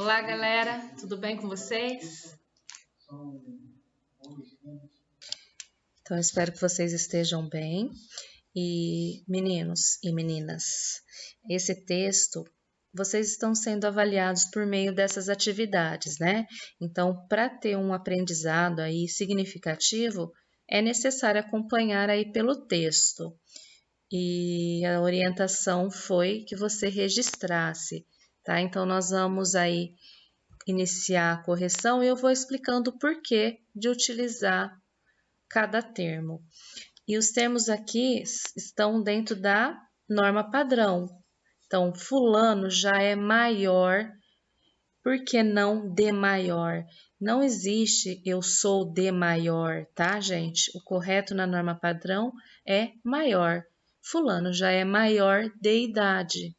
Olá, galera, tudo bem com vocês? Então, espero que vocês estejam bem. E, meninos e meninas, esse texto, vocês estão sendo avaliados por meio dessas atividades, né? Então, para ter um aprendizado aí significativo, é necessário acompanhar aí pelo texto. E a orientação foi que você registrasse, tá? Então, nós vamos aí iniciar a correção e eu vou explicando o porquê de utilizar cada termo. E os termos aqui estão dentro da norma padrão. Então, fulano já é maior, por que não de maior? Não existe eu sou de maior, tá, gente? O correto na norma padrão é maior. Fulano já é maior de idade.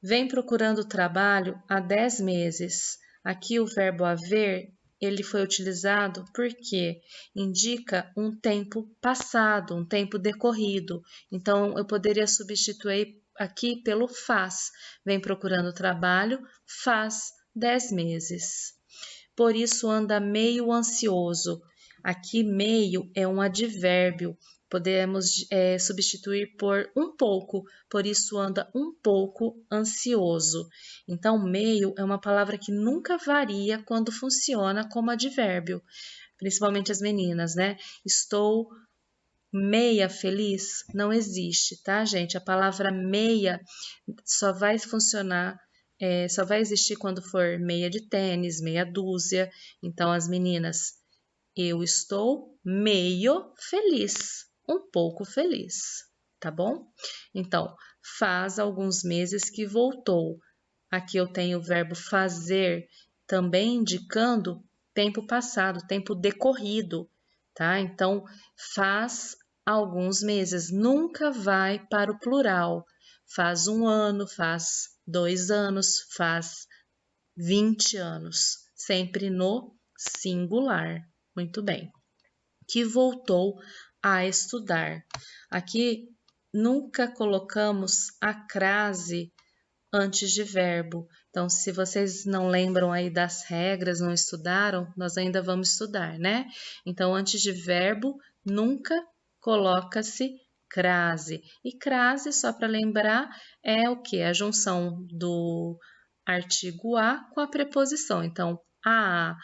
Vem procurando trabalho há 10 meses. Aqui o verbo haver, ele foi utilizado porque indica um tempo passado, um tempo decorrido. Então, eu poderia substituir aqui pelo faz. Vem procurando trabalho, faz 10 meses. Por isso anda meio ansioso. Aqui meio é um advérbio. Podemos substituir por um pouco, por isso anda um pouco ansioso. Então, meio é uma palavra que nunca varia quando funciona como advérbio, principalmente as meninas, né? Estou meia feliz, não existe, tá, gente? A palavra meia só vai funcionar, só vai existir quando for meia de tênis, meia dúzia. Então, as meninas, eu estou meio feliz, um pouco feliz, tá bom? Então, faz alguns meses que voltou. Aqui eu tenho o verbo fazer, também indicando tempo passado, tempo decorrido, tá? Então, faz alguns meses, nunca vai para o plural. Faz 1 ano, faz 2 anos, faz 20 anos, sempre no singular. Muito bem. Que voltou a estudar. Aqui nunca colocamos a crase antes de verbo. Então, se vocês não lembram aí das regras, não estudaram, nós ainda vamos estudar, né? Então, antes de verbo, nunca coloca-se crase. E crase, só para lembrar, é o que? A junção do artigo a com a preposição. Então, a,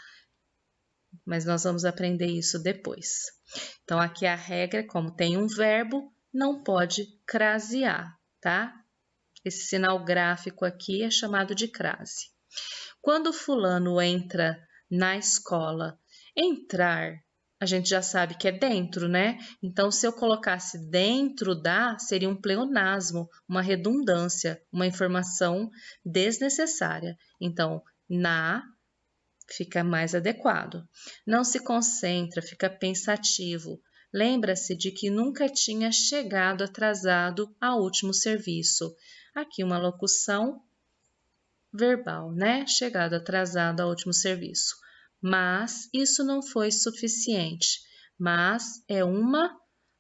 mas nós vamos aprender isso depois. Então, aqui a regra, como tem um verbo, não pode crasear, tá? Esse sinal gráfico aqui é chamado de crase. Quando fulano entra na escola, entrar, a gente já sabe que é dentro, né? Então, se eu colocasse dentro da, seria um pleonasmo, uma redundância, uma informação desnecessária. Então, na fica mais adequado. Não se concentra, fica pensativo. Lembra-se de que nunca tinha chegado atrasado ao último serviço. Aqui uma locução verbal, né? Chegado atrasado ao último serviço. Mas isso não foi suficiente. Mas é uma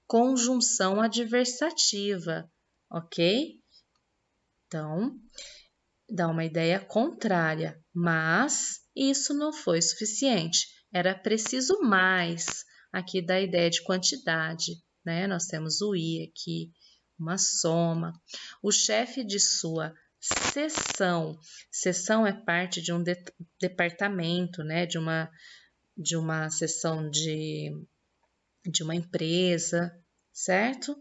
conjunção adversativa, ok? Então, dá uma ideia contrária, mas isso não foi suficiente. Era preciso mais. Aqui dá a ideia de quantidade, né? Nós temos o i aqui, uma soma. O chefe de sua seção. Seção é parte de um departamento, né? De uma seção de uma empresa, certo?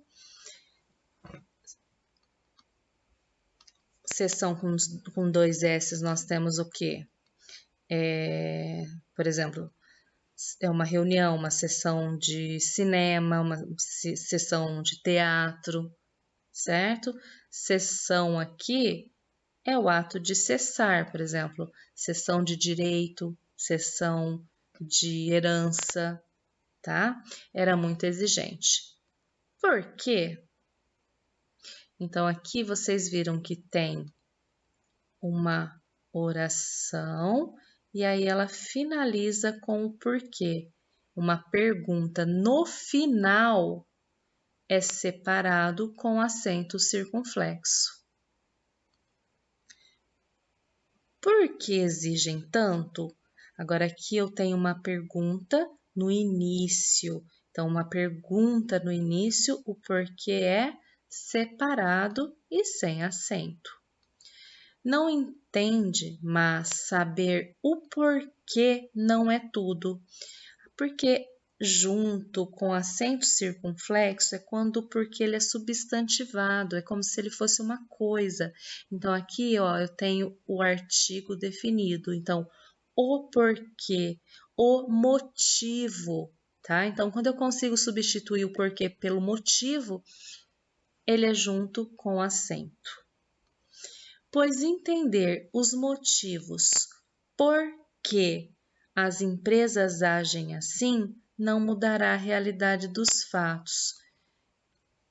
Seção com 2 S, nós temos o quê? Por exemplo, é uma reunião, uma sessão de cinema, uma sessão de teatro, certo? Sessão aqui é o ato de cessar, por exemplo, sessão de direito, sessão de herança, tá? Era muito exigente. Por quê? Então, aqui vocês viram que tem uma oração e aí ela finaliza com o porquê. Uma pergunta no final é separado com acento circunflexo. Por que exigem tanto? Agora aqui eu tenho uma pergunta no início. Então, uma pergunta no início, o porquê é separado e sem acento. Não entende, mas saber o porquê não é tudo. Porque junto com acento circunflexo é quando o porquê ele é substantivado, é como se ele fosse uma coisa. Então aqui, ó, eu tenho o artigo definido. Então, o porquê, o motivo, tá? Então, quando eu consigo substituir o porquê pelo motivo, ele é junto com acento. Pois entender os motivos por que as empresas agem assim não mudará a realidade dos fatos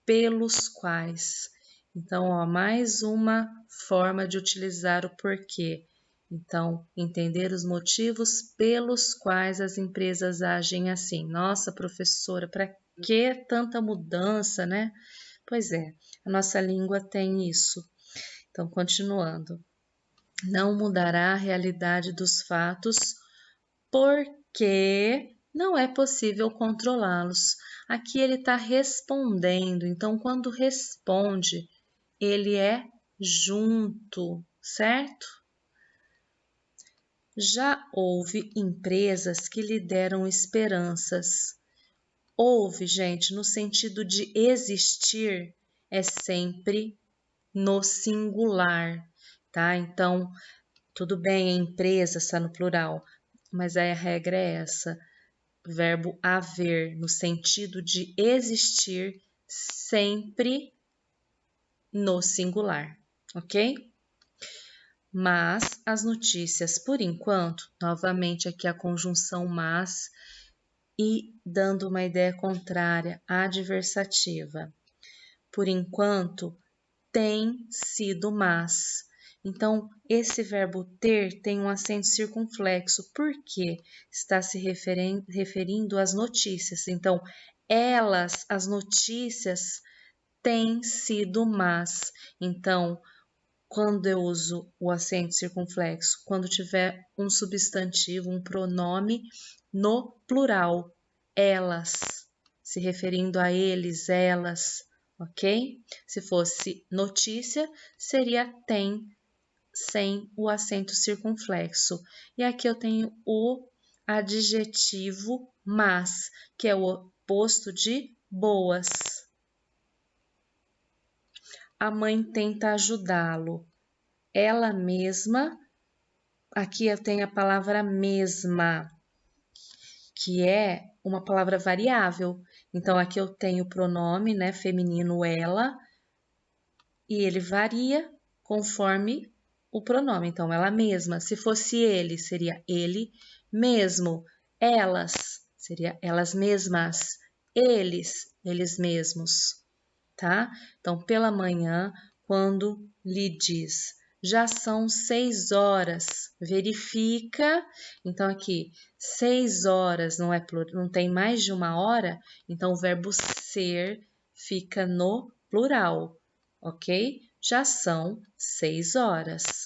pelos quais. Então, ó, mais uma forma de utilizar o porquê. Então, entender os motivos pelos quais as empresas agem assim. Nossa, professora, para que tanta mudança, né? Pois é, a nossa língua tem isso. Então, continuando. Não mudará a realidade dos fatos porque não é possível controlá-los. Aqui ele está respondendo, então quando responde, ele é junto, certo? Já houve empresas que lhe deram esperanças. Houve, gente, no sentido de existir, é sempre no singular, tá? Então, tudo bem, a empresa está no plural, mas aí a regra é essa. Verbo haver, no sentido de existir, sempre no singular, ok? Mas as notícias, por enquanto, novamente aqui a conjunção mas e dando uma ideia contrária, adversativa. Por enquanto, tem sido mas. Então, esse verbo ter tem um acento circunflexo, porque está se referindo às notícias. Então, elas, as notícias, têm sido más. Então, quando eu uso o acento circunflexo, quando tiver um substantivo, um pronome no plural, elas, se referindo a eles, elas, ok? Se fosse notícia, seria tem, sem o acento circunflexo. E aqui eu tenho o adjetivo mas, que é o oposto de boas. A mãe tenta ajudá-lo. Ela mesma, aqui eu tenho a palavra mesma, que é uma palavra variável. Então, aqui eu tenho o pronome, né, feminino ela, e ele varia conforme o pronome. Então, ela mesma. Se fosse ele, seria ele mesmo. Elas, seria elas mesmas. Eles mesmos, tá? Então, pela manhã, quando lhe diz, já são 6 horas, verifica. Então, aqui, 6 horas não tem mais de uma hora, então o verbo ser fica no plural, ok? Já são 6 horas.